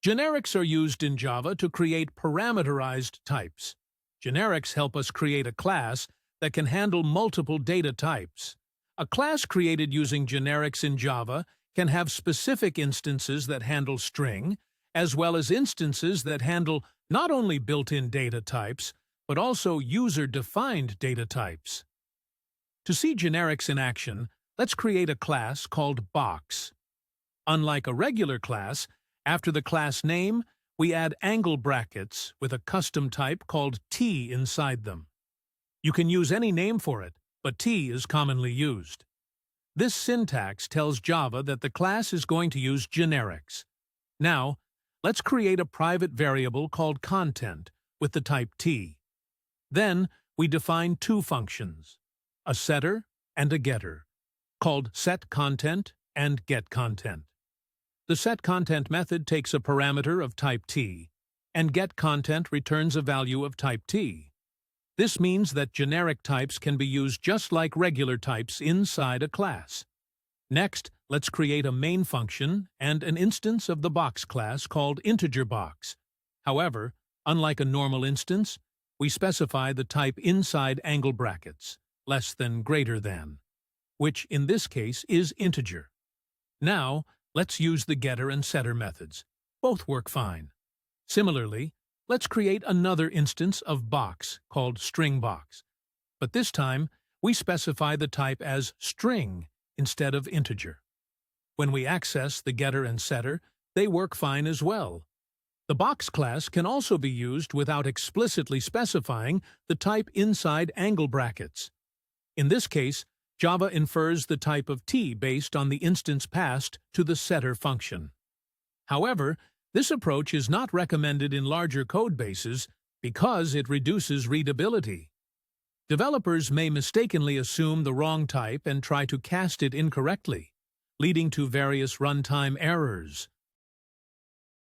Generics are used in Java to create parameterized types. Generics help us create a class that can handle multiple data types. A class created using generics in Java can have specific instances that handle string, as well as instances that handle not only built-in data types, but also user-defined data types. To see generics in action, let's create a class called box. Unlike a regular class, after the class name, we add angle brackets with a custom type called T inside them. You can use any name for it, but T is commonly used. This syntax tells Java that the class is going to use generics. Now, let's create a private variable called content with the type T. Then, we define two functions, a setter and a getter, called setContent and getContent. The setContent method takes a parameter of type T, and getContent returns a value of type T. This means that generic types can be used just like regular types inside a class. Next, let's create a main function and an instance of the box class called integerBox. However, unlike a normal instance, we specify the type inside angle brackets, less than greater than, which in this case is integer. Now, let's use the getter and setter methods. Both work fine. Similarly, let's create another instance of box called stringBox. But this time, we specify the type as string instead of integer. When we access the getter and setter, they work fine as well. The box class can also be used without explicitly specifying the type inside angle brackets. In this case, Java infers the type of T based on the instance passed to the setter function. However, this approach is not recommended in larger code bases because it reduces readability. Developers may mistakenly assume the wrong type and try to cast it incorrectly, leading to various runtime errors.